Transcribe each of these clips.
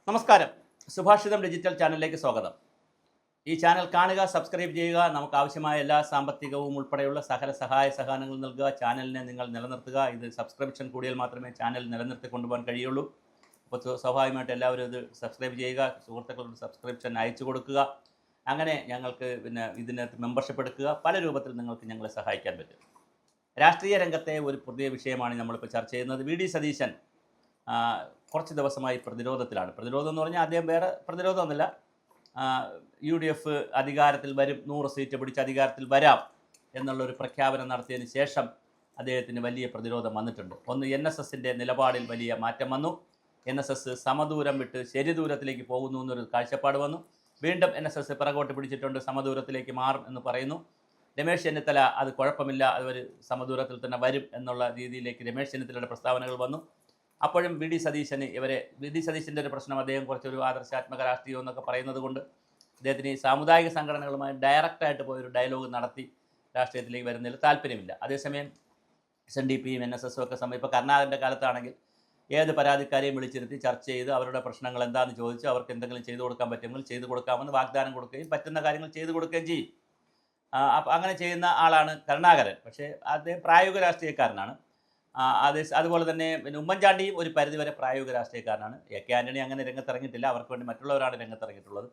നമസ്കാരം. സുഭാഷിതം ഡിജിറ്റൽ ചാനലിലേക്ക് സ്വാഗതം. ഈ ചാനൽ കാണുക, സബ്സ്ക്രൈബ് ചെയ്യുക. നമുക്ക് ആവശ്യമായ എല്ലാ സാമ്പത്തികവും ഉൾപ്പെടെയുള്ള സകല സഹായ സഹകരണങ്ങൾ നൽകുക. ചാനലിനെ നിങ്ങൾ നിലനിർത്തുക. ഇത് സബ്സ്ക്രിപ്ഷൻ കൂടിയാൽ മാത്രമേ ചാനൽ നിലനിർത്തി കൊണ്ടുപോകാൻ കഴിയുള്ളൂ. അപ്പോൾ സ്വാഭാവികമായിട്ട് എല്ലാവരും ഇത് സബ്സ്ക്രൈബ് ചെയ്യുക, സുഹൃത്തുക്കളുടെ സബ്സ്ക്രിപ്ഷൻ അയച്ചു കൊടുക്കുക. അങ്ങനെ ഞങ്ങൾക്ക് ഇതിനകത്ത് മെമ്പർഷിപ്പ് എടുക്കുക. പല രൂപത്തിൽ നിങ്ങൾക്ക് ഞങ്ങളെ സഹായിക്കാൻ പറ്റും. രാഷ്ട്രീയ രംഗത്തെ ഒരു പുതിയ വിഷയമാണ് നമ്മളിപ്പോൾ ചർച്ച ചെയ്യുന്നത്. വി ഡി സതീശൻ കുറച്ച് ദിവസമായി പ്രതിരോധത്തിലാണ്. പ്രതിരോധം എന്ന് പറഞ്ഞാൽ അദ്ദേഹം വേറെ പ്രതിരോധമൊന്നുമില്ല. UDF അധികാരത്തിൽ വരും, 100 സീറ്റ് പിടിച്ച് അധികാരത്തിൽ വരാം എന്നുള്ളൊരു പ്രഖ്യാപനം നടത്തിയതിന് ശേഷം അദ്ദേഹത്തിന് വലിയ പ്രതിരോധം വന്നിട്ടുണ്ട്. ഒന്ന്, NSSൻ്റെ നിലപാടിൽ വലിയ മാറ്റം വന്നു. NSS സമദൂരം വിട്ട് ശരിദൂരത്തിലേക്ക് പോകുന്നു എന്നൊരു കാഴ്ചപ്പാട് വന്നു. വീണ്ടും NSS പിറകോട്ട് പിടിച്ചിട്ടുണ്ട്, സമദൂരത്തിലേക്ക് മാറും എന്ന് പറയുന്നു. രമേശ് ചെന്നിത്തല അത് കുഴപ്പമില്ല, അവർ സമദൂരത്തിൽ തന്നെ വരും എന്നുള്ള രീതിയിലേക്ക് രമേശ് ചെന്നിത്തലയുടെ പ്രസ്താവനകൾ വന്നു. അപ്പോഴും വി ഡി സതീശൻ്റെ ഒരു പ്രശ്നം, അദ്ദേഹം കുറച്ചൊരു ആദർശാത്മക രാഷ്ട്രീയം എന്നൊക്കെ പറയുന്നത് കൊണ്ട് അദ്ദേഹത്തിന് ഈ സാമുദായിക സംഘടനകളുമായി ഡയറക്റ്റായിട്ട് പോയൊരു ഡയലോഗ് നടത്തി രാഷ്ട്രീയത്തിലേക്ക് വരുന്നതിൽ താല്പര്യമില്ല. അതേസമയം SNDPയും NSSും ഒക്കെ സമയം ഇപ്പോൾ കർണാടകൻ്റെ കാലത്താണെങ്കിൽ ഏത് പരാതിക്കാരെയും വിളിച്ചിരുത്തി ചർച്ച ചെയ്ത് അവരുടെ പ്രശ്നങ്ങൾ എന്താണെന്ന് ചോദിച്ച് അവർക്ക് എന്തെങ്കിലും ചെയ്തു കൊടുക്കാൻ പറ്റുമെങ്കിൽ ചെയ്തു കൊടുക്കാമെന്ന് വാഗ്ദാനം കൊടുക്കുകയും പറ്റുന്ന കാര്യങ്ങൾ ചെയ്തു കൊടുക്കുകയും ചെയ്യും. അങ്ങനെ ചെയ്യുന്ന ആളാണ് കരുണാകരൻ. പക്ഷേ അദ്ദേഹം പ്രായോഗിക രാഷ്ട്രീയക്കാരനാണ്. അതുപോലെ തന്നെ ഉമ്മൻചാണ്ടിയും ഒരു പരിധിവരെ പ്രായോഗിക രാഷ്ട്രീയക്കാരനാണ്. AK ആൻ്റണി അങ്ങനെ രംഗത്തിറങ്ങിയിട്ടില്ല, അവർക്ക് വേണ്ടി മറ്റുള്ളവരാണ് രംഗത്തിറങ്ങിയിട്ടുള്ളത്.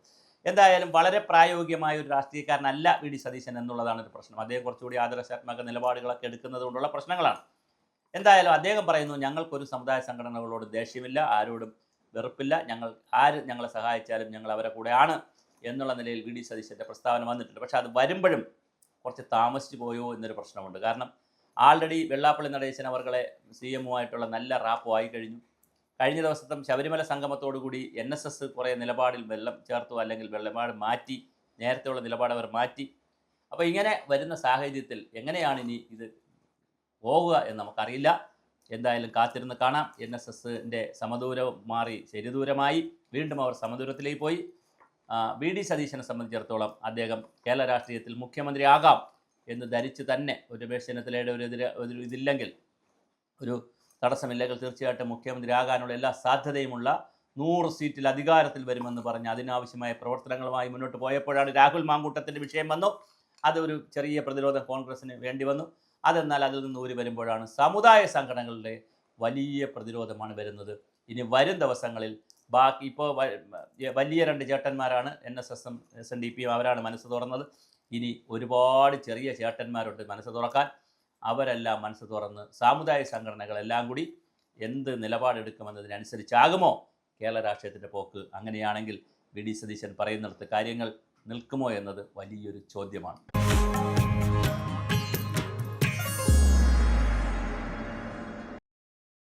എന്തായാലും വളരെ പ്രായോഗികമായ ഒരു രാഷ്ട്രീയക്കാരനല്ല വി ഡി സതീശൻ എന്നുള്ളതാണ് ഒരു പ്രശ്നം. അദ്ദേഹം കുറച്ചുകൂടി ആദർശാത്മക നിലപാടുകളൊക്കെ എടുക്കുന്നത് കൊണ്ടുള്ള പ്രശ്നങ്ങളാണ്. എന്തായാലും അദ്ദേഹം പറയുന്നു, ഞങ്ങൾക്കൊരു സമുദായ സംഘടനകളോട് ദേഷ്യമില്ല, ആരോടും വെറുപ്പില്ല, ഞങ്ങളെ സഹായിച്ചാലും ഞങ്ങൾ അവരെ കൂടെയാണ് എന്നുള്ള നിലയിൽ വി ഡി സതീശൻ്റെ പ്രസ്താവന വന്നിട്ടുണ്ട്. പക്ഷേ അത് വരുമ്പോഴും കുറച്ച് താമസിച്ചു പോയോ എന്നൊരു പ്രശ്നമുണ്ട്. കാരണം ആൾറെഡി വെള്ളാപ്പള്ളി നടേശൻ അവർകളെ CM-ഉമായിട്ടുള്ള നല്ല റാപ്പുമായി കഴിഞ്ഞു. കഴിഞ്ഞ ദിവസത്തെ ശബരിമല സംഗമത്തോടുകൂടി NSS കുറേ നിലപാടിൽ വെള്ളം ചേർത്തു, അല്ലെങ്കിൽ നിലപാട് മാറ്റി, നേരത്തെയുള്ള നിലപാട് അവർ മാറ്റി. അപ്പോൾ ഇങ്ങനെ വരുന്ന സാഹചര്യത്തിൽ എങ്ങനെയാണ് ഇനി ഇത് പോകുക എന്ന് നമുക്കറിയില്ല. എന്തായാലും കാത്തിരുന്ന് കാണാം. NSSൻ്റെ സമദൂരം മാറി ശരിദൂരമായി, വീണ്ടും അവർ സമദൂരത്തിലേക്ക് പോയി. വി ഡി സതീശനെ സംബന്ധിച്ചിടത്തോളം അദ്ദേഹം കേരള രാഷ്ട്രീയത്തിൽ മുഖ്യമന്ത്രി ആകാം എന്ന് ധരിച്ച് തന്നെ, ഒരു രമേശ് ചെന്നിത്തലയുടെ ഒരു ഇതില്ലെങ്കിൽ, ഒരു തടസ്സമില്ലെങ്കിൽ തീർച്ചയായിട്ടും മുഖ്യമന്ത്രി ആകാനുള്ള എല്ലാ സാധ്യതയുമുള്ള 100 സീറ്റിൽ അധികാരത്തിൽ വരുമെന്ന് പറഞ്ഞ് അതിനാവശ്യമായ പ്രവർത്തനങ്ങളുമായി മുന്നോട്ട് പോയപ്പോഴാണ് രാഹുൽ മാങ്കൂട്ടത്തിൻ്റെ വിഷയം വന്നു. അതൊരു ചെറിയ പ്രതിരോധം കോൺഗ്രസിന് വേണ്ടി വന്നു. അതെന്നാൽ അതിൽ നിന്ന് ഊരി വരുമ്പോഴാണ് സമുദായ സംഘടനകളുടെ വലിയ പ്രതിരോധമാണ് വരുന്നത്. ഇനി വരും ദിവസങ്ങളിൽ ബാക്കി ഇപ്പോൾ വലിയ 2 ചേട്ടന്മാരാണ് NSSും SNDPയും, അവരാണ് മനസ്സ് തുറന്നത്. ഇനി ഒരുപാട് ചെറിയ ചേട്ടന്മാരുണ്ട് മനസ്സ് തുറക്കാൻ. അവരെല്ലാം മനസ്സ് തുറന്ന് സാമുദായിക സംഘടനകളെല്ലാം കൂടി എന്ത് നിലപാടെടുക്കുമെന്നതിനനുസരിച്ചാകുമോ കേരള രാഷ്ട്രീയത്തിൻ്റെ പോക്ക്? അങ്ങനെയാണെങ്കിൽ വി ഡി സതീശൻ പറയുന്നിടത്ത് കാര്യങ്ങൾ നിൽക്കുമോ എന്നത് വലിയൊരു ചോദ്യമാണ്.